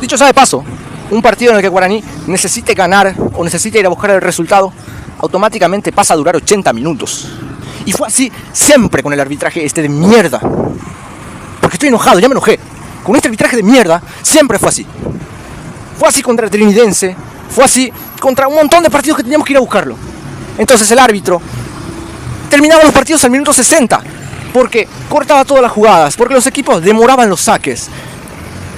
Dicho sea de paso, un partido en el que Guaraní necesite ganar o necesite ir a buscar el resultado, automáticamente pasa a durar 80 minutos. Y fue así siempre con el arbitraje de mierda. Porque estoy enojado, ya me enojé. Con este arbitraje de mierda, siempre fue así. Fue así contra el Trinidense, fue así contra un montón de partidos que teníamos que ir a buscarlo. Entonces el árbitro terminaba los partidos al minuto 60, porque cortaba todas las jugadas, porque los equipos demoraban los saques.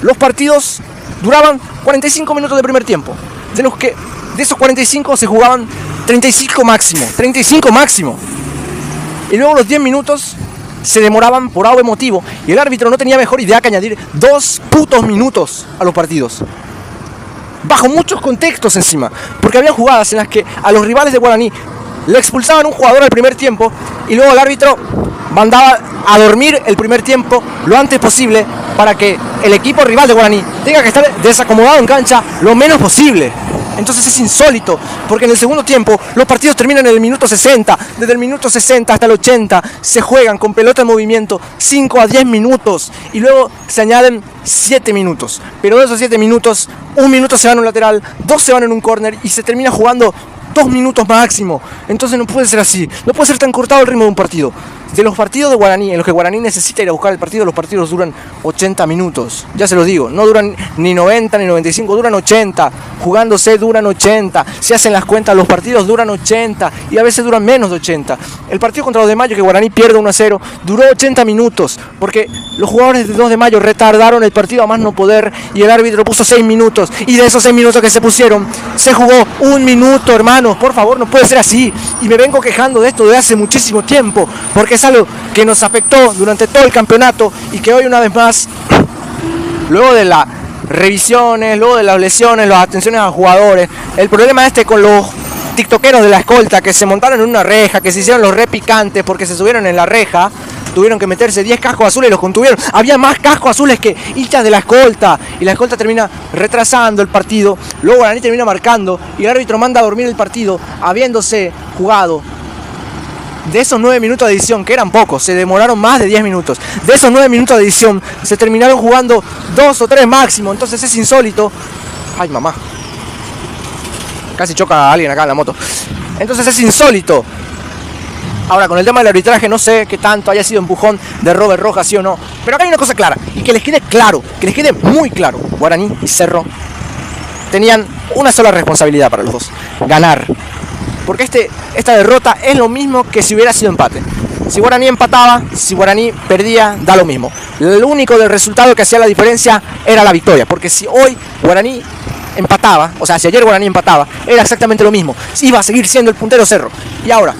Los partidos duraban 45 minutos de primer tiempo, de los que de esos 45 se jugaban 35 máximo. Y luego los 10 minutos se demoraban por algo motivo, y el árbitro no tenía mejor idea que añadir 2 putos minutos a los partidos. Bajo muchos contextos encima, porque había jugadas en las que a los rivales de Guaraní le expulsaban un jugador al primer tiempo y luego el árbitro mandaba a dormir el primer tiempo lo antes posible para que el equipo rival de Guaraní tenga que estar desacomodado en cancha lo menos posible. Entonces es insólito, porque en el segundo tiempo los partidos terminan en el minuto 60. Desde el minuto 60 hasta el 80 se juegan con pelota en movimiento 5 a 10 minutos y luego se añaden 7 minutos. Pero de esos 7 minutos, 1 minuto se va en un lateral, 2 se van en un córner y se termina jugando 2 minutos máximo. Entonces no puede ser así, no puede ser tan cortado el ritmo de un partido. De los partidos de Guaraní, en los que Guaraní necesita ir a buscar el partido, los partidos duran 80 minutos. Ya se los digo, no duran ni 90 ni 95, duran 80. Jugándose duran 80. Si hacen las cuentas, los partidos duran 80 y a veces duran menos de 80. El partido contra 2 de Mayo, que Guaraní pierde 1-0, duró 80 minutos, porque los jugadores de 2 de Mayo retardaron el partido a más no poder y el árbitro puso 6 minutos. Y de esos 6 minutos que se pusieron, se jugó 1 minuto, hermanos. Por favor, no puede ser así. Y me vengo quejando de esto desde hace muchísimo tiempo, porque es algo que nos afectó durante todo el campeonato y que hoy una vez más, luego de las revisiones, luego de las lesiones, las atenciones a jugadores, el problema con los tiktokeros de la escolta que se montaron en una reja, que se hicieron los repicantes porque se subieron en la reja, tuvieron que meterse 10 cascos azules y los contuvieron. Había más cascos azules que hinchas de la escolta y la escolta termina retrasando el partido. Luego Guaraní termina marcando y el árbitro manda a dormir el partido habiéndose jugado. De esos 9 minutos de edición, que eran pocos, se demoraron más de 10 minutos. De esos 9 minutos de edición, se terminaron jugando 2 o 3 máximo. Entonces es insólito. Ay, mamá. Casi choca a alguien acá en la moto. Entonces es insólito. Ahora, con el tema del arbitraje, no sé qué tanto haya sido empujón de Robert Rojas, sí o no. Pero acá hay una cosa clara, y que les quede claro, que les quede muy claro. Guaraní y Cerro tenían una sola responsabilidad para los dos: ganar. Porque esta derrota es lo mismo que si hubiera sido empate. Si Guaraní empataba, si Guaraní perdía, da lo mismo. Lo único del resultado que hacía la diferencia era la victoria. Porque si hoy Guaraní empataba, o sea, si ayer Guaraní empataba, era exactamente lo mismo. Iba a seguir siendo el puntero Cerro. Y ahora,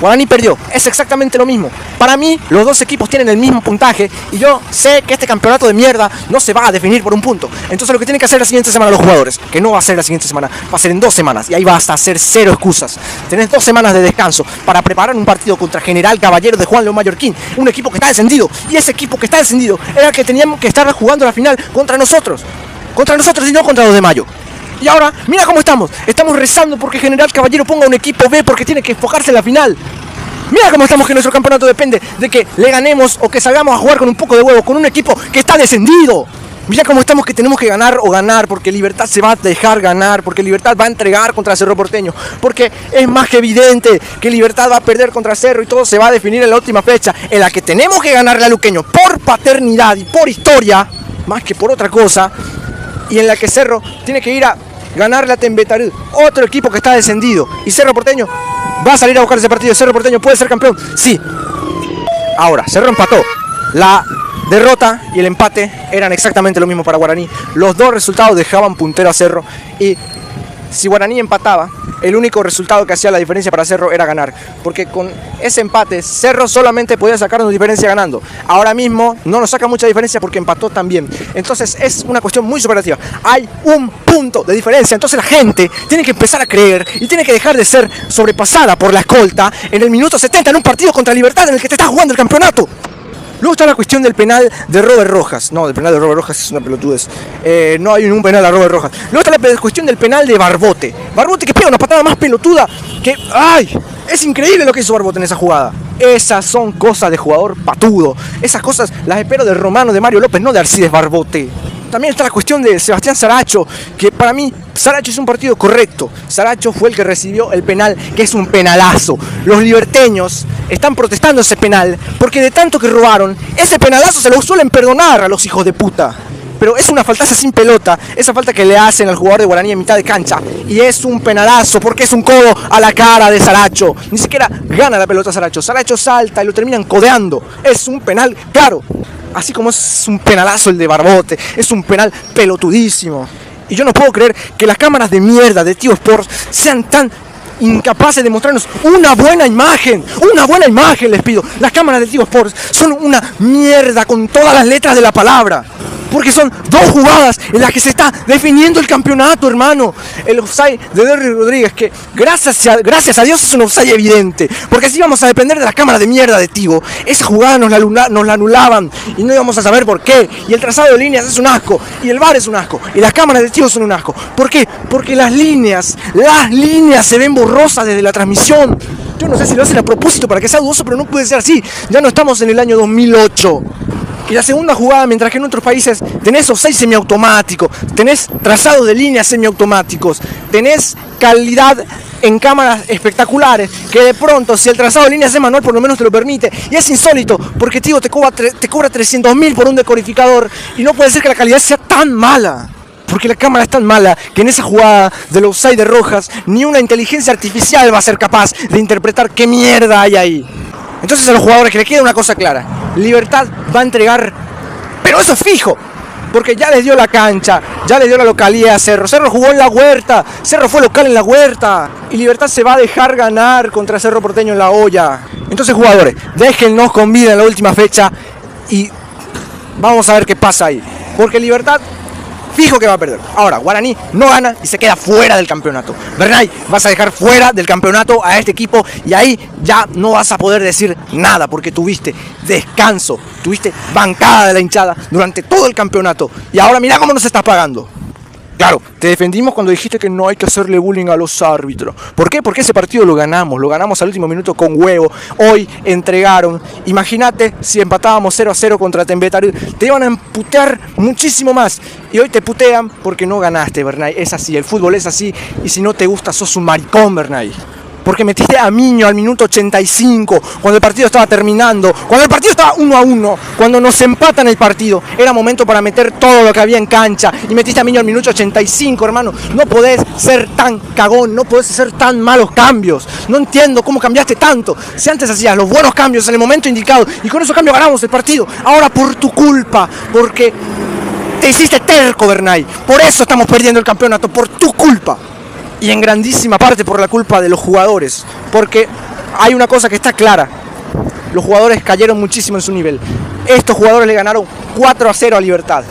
Guaraní perdió, es exactamente lo mismo. Para mí, los dos equipos tienen el mismo puntaje y yo sé que este campeonato de mierda no se va a definir por un punto. Entonces lo que tienen que hacer la siguiente semana los jugadores, que no va a ser la siguiente semana, va a ser en 2 semanas y ahí vas a hacer 0 excusas. Tenés 2 semanas de descanso para preparar un partido contra General Caballero de Juan León Mallorquín, un equipo que está descendido, y ese equipo que está descendido era el que teníamos que estar jugando la final contra nosotros y no contra 2 de Mayo. Y ahora, mira cómo estamos rezando porque General Caballero ponga un equipo B porque tiene que enfocarse en la final. Mira cómo estamos, que nuestro campeonato depende de que le ganemos o que salgamos a jugar con un poco de huevo, con un equipo que está descendido. Mira cómo estamos, que tenemos que ganar o ganar, porque Libertad se va a dejar ganar, porque Libertad va a entregar contra Cerro Porteño, porque es más que evidente que Libertad va a perder contra Cerro y todo se va a definir en la última fecha, en la que tenemos que ganarle a Luqueño por paternidad y por historia, más que por otra cosa, y en la que Cerro tiene que ir a ganarle a Tembetarú, otro equipo que está descendido, y Cerro Porteño va a salir a buscar ese partido. Cerro Porteño puede ser campeón, sí. Ahora, Cerro empató. La derrota y el empate eran exactamente lo mismo para Guaraní. Los dos resultados dejaban puntero a Cerro y si Guaraní empataba, el único resultado que hacía la diferencia para Cerro era ganar, porque con ese empate Cerro solamente podía sacarnos diferencia ganando. Ahora mismo no nos saca mucha diferencia porque empató también. Entonces es una cuestión muy superlativa. Hay un punto de diferencia, entonces la gente tiene que empezar a creer y tiene que dejar de ser sobrepasada por la escolta en el minuto 70 en un partido contra Libertad en el que te estás jugando el campeonato. Luego está la cuestión del penal de Robert Rojas. No, el penal de Robert Rojas es una pelotudez. No hay ningún penal a Robert Rojas. Luego está la cuestión del penal de Barbote. Barbote que pega una patada más pelotuda que... ¡Ay! Es increíble lo que hizo Barbote en esa jugada. Esas son cosas de jugador patudo. Esas cosas las espero de Romano, de Mario López, no de Alcides Barbote. También está la cuestión de Sebastián Saracho, que para mí Saracho hizo un partido correcto. Saracho fue el que recibió el penal, que es un penalazo. Los liberteños están protestando ese penal porque de tanto que robaron, ese penalazo se lo suelen perdonar a los hijos de puta. Pero es una faltaza sin pelota, esa falta que le hacen al jugador de Guaraní en mitad de cancha. Y es un penalazo porque es un codo a la cara de Saracho. Ni siquiera gana la pelota Saracho. Saracho salta y lo terminan codeando. Es un penal claro. Así como es un penalazo el de Barbote. Es un penal pelotudísimo. Y yo no puedo creer que las cámaras de mierda de Tigo Sports sean tan incapaces de mostrarnos una buena imagen. Una buena imagen les pido. Las cámaras de Tigo Sports son una mierda con todas las letras de la palabra. Porque son dos jugadas en las que se está definiendo el campeonato, hermano. El offside de Derry Rodríguez, que gracias a Dios es un offside evidente. Porque si íbamos a depender de las cámaras de mierda de Tigo, esa jugada nos la anulaban y no íbamos a saber por qué. Y el trazado de líneas es un asco, y el VAR es un asco, y las cámaras de Tigo son un asco. ¿Por qué? Porque las líneas se ven borrosas desde la transmisión. Yo no sé si lo hacen a propósito para que sea dudoso, pero no puede ser así. Ya no estamos en el año 2008. Y la segunda jugada, mientras que en otros países tenés offside semiautomático, tenés trazado de líneas semiautomáticos, tenés calidad en cámaras espectaculares, que de pronto, si el trazado de líneas es manual, por lo menos te lo permite. Y es insólito, porque Tigo te cobra 300.000 por un decodificador, y no puede ser que la calidad sea tan mala. Porque la cámara es tan mala que en esa jugada del offside de Rojas, ni una inteligencia artificial va a ser capaz de interpretar qué mierda hay ahí. Entonces a los jugadores que les queda una cosa clara: Libertad va a entregar, pero eso es fijo, porque ya les dio la cancha, ya les dio la localidad a Cerro. Cerro jugó en La Huerta, Cerro fue local en La Huerta, y Libertad se va a dejar ganar contra Cerro Porteño en La Olla. Entonces, jugadores, déjennos con vida en la última fecha y vamos a ver qué pasa ahí, porque Libertad fijo que va a perder. Ahora, Guaraní no gana y se queda fuera del campeonato. Bernay, vas a dejar fuera del campeonato a este equipo y ahí ya no vas a poder decir nada porque tuviste descanso, tuviste bancada de la hinchada durante todo el campeonato y ahora mira cómo nos estás pagando. Claro, te defendimos cuando dijiste que no hay que hacerle bullying a los árbitros. ¿Por qué? Porque ese partido lo ganamos al último minuto con huevo. Hoy entregaron. Imagínate si empatábamos 0-0 contra Tembetarú. Te iban a emputear muchísimo más. Y hoy te putean porque no ganaste, Bernay. Es así, el fútbol es así. Y si no te gusta, sos un maricón, Bernay. Porque metiste a Miño al minuto 85, cuando el partido estaba terminando, cuando el partido estaba 1-1, cuando nos empatan el partido. Era momento para meter todo lo que había en cancha. Y metiste a Miño al minuto 85, hermano. No podés ser tan cagón, no podés hacer tan malos cambios. No entiendo cómo cambiaste tanto. Si antes hacías los buenos cambios en el momento indicado y con esos cambios ganamos el partido. Ahora por tu culpa, porque te hiciste terco, Bernay. Por eso estamos perdiendo el campeonato, por tu culpa. Y en grandísima parte por la culpa de los jugadores. Porque hay una cosa que está clara: los jugadores cayeron muchísimo en su nivel. Estos jugadores le ganaron 4-0 a Libertad.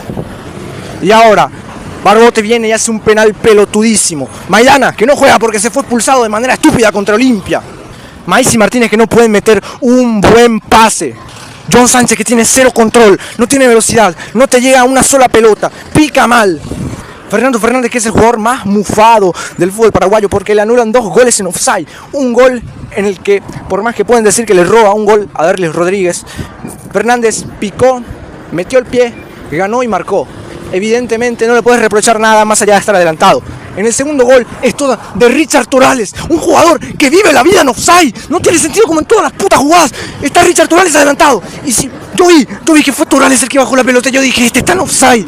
Y ahora Barbote viene y hace un penal pelotudísimo. Maidana, que no juega porque se fue expulsado de manera estúpida contra Olimpia. Maíz y Martínez, que no pueden meter un buen pase. John Sánchez, que tiene cero control, no tiene velocidad, no te llega a una sola pelota, pica mal. Fernando Fernández, que es el jugador más mufado del fútbol paraguayo, porque le anulan 2 goles en offside. Un gol en el que, por más que pueden decir que le roba un gol a Derlis Rodríguez, Fernández picó, metió el pie, ganó y marcó. Evidentemente no le puedes reprochar nada más allá de estar adelantado. En el segundo gol es toda de Richard Torales, un jugador que vive la vida en offside. No tiene sentido como en todas las putas jugadas. Está Richard Torales adelantado. Y si yo vi que fue Torales el que bajó la pelota, yo dije, este está en offside.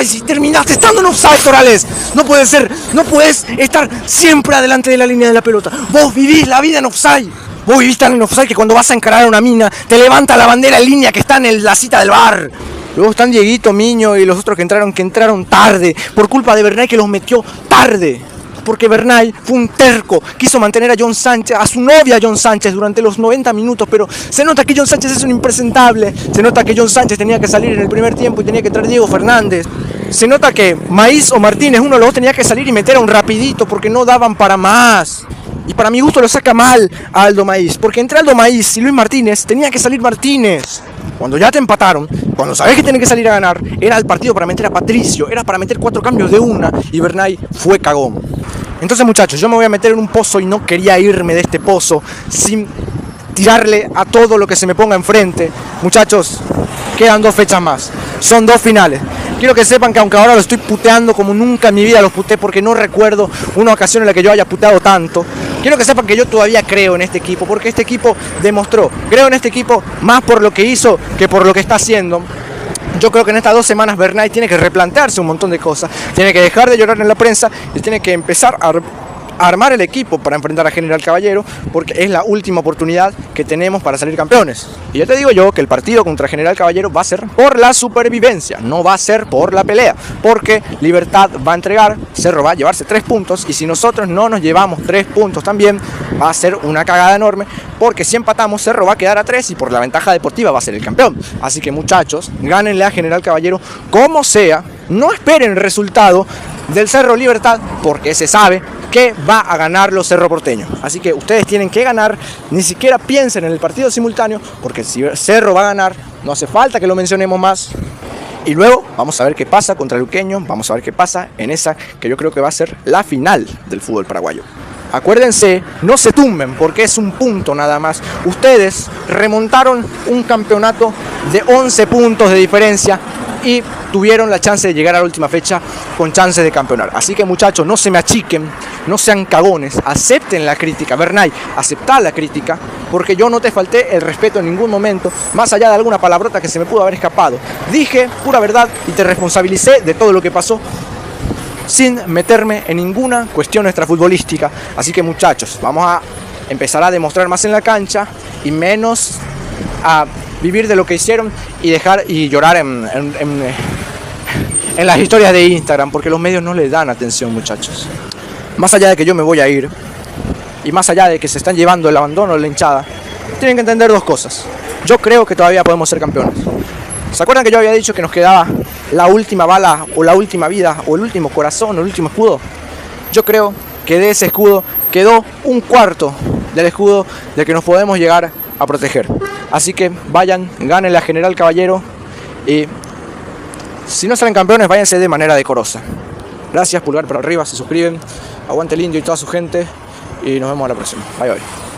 Si terminaste estando en offside, Torales. No puede ser, no puedes estar siempre adelante de la línea de la pelota. Vos vivís la vida en offside. Vos vivís tan en offside que cuando vas a encarar a una mina, te levanta la bandera en línea que está en la cita del bar. Luego están Dieguito, Miño y los otros que entraron tarde, por culpa de Bernay, que los metió tarde. Porque Bernay fue un terco, quiso mantener a John Sánchez, a su novia John Sánchez, durante los 90 minutos, pero se nota que John Sánchez es un impresentable, se nota que John Sánchez tenía que salir en el primer tiempo y tenía que entrar Diego Fernández, se nota que Maíz o Martínez, uno de los dos, tenía que salir y meter a un rapidito porque no daban para más. Y para mi gusto lo saca mal a Aldo Maíz, porque entre Aldo Maíz y Luis Martínez tenía que salir Martínez. Cuando ya te empataron, cuando sabés que tienen que salir a ganar, era el partido para meter a Patricio, era para meter 4 cambios de una, y Bernay fue cagón. Entonces, muchachos, yo me voy a meter en un pozo y no quería irme de este pozo sin tirarle a todo lo que se me ponga enfrente. Muchachos, quedan 2 fechas más, son 2 finales. Quiero que sepan que aunque ahora lo estoy puteando como nunca en mi vida los puteé, porque no recuerdo una ocasión en la que yo haya puteado tanto, quiero que sepan que yo todavía creo en este equipo, porque este equipo demostró, creo en este equipo más por lo que hizo que por lo que está haciendo. Yo creo que en estas 2 semanas Bernay tiene que replantearse un montón de cosas, tiene que dejar de llorar en la prensa y tiene que empezar a armar el equipo para enfrentar a General Caballero, porque es la última oportunidad que tenemos para salir campeones. Y ya te digo yo que el partido contra General Caballero va a ser por la supervivencia, no va a ser por la pelea, porque Libertad va a entregar, Cerro va a llevarse 3 puntos, y si nosotros no nos llevamos 3 puntos también, va a ser una cagada enorme, porque si empatamos Cerro va a quedar a 3 y por la ventaja deportiva va a ser el campeón. Así que muchachos, gánenle a General Caballero como sea, no esperen el resultado del Cerro Libertad, porque se sabe que va a ganar los Cerro Porteños. Así que ustedes tienen que ganar, ni siquiera piensen en el partido simultáneo, porque si Cerro va a ganar, no hace falta que lo mencionemos más. Y luego vamos a ver qué pasa contra Luqueño, vamos a ver qué pasa en esa que yo creo que va a ser la final del fútbol paraguayo. Acuérdense, no se tumben, porque es un punto nada más. Ustedes remontaron un campeonato de 11 puntos de diferencia y tuvieron la chance de llegar a la última fecha con chance de campeonar. Así que muchachos, no se me achiquen, no sean cagones, acepten la crítica. Bernay, aceptá la crítica, porque yo no te falté el respeto en ningún momento, más allá de alguna palabrota que se me pudo haber escapado. Dije pura verdad y te responsabilicé de todo lo que pasó, sin meterme en ninguna cuestión extrafutbolística. Así que muchachos, vamos a empezar a demostrar más en la cancha y menos a vivir de lo que hicieron y dejar y llorar en las historias de Instagram, porque los medios no les dan atención, muchachos. Más allá de que yo me voy a ir y más allá de que se están llevando el abandono de la hinchada, tienen que entender 2 cosas. Yo creo que todavía podemos ser campeones. ¿Se acuerdan que yo había dicho que nos quedaba la última bala o la última vida o el último corazón o el último escudo? Yo creo que de ese escudo quedó 1/4 del escudo del que nos podemos llegar a proteger. Así que vayan, ganen a General Caballero y si no salen campeones, váyanse de manera decorosa. Gracias, pulgar para arriba, se suscriben, aguante el indio y toda su gente y nos vemos a la próxima. Bye bye.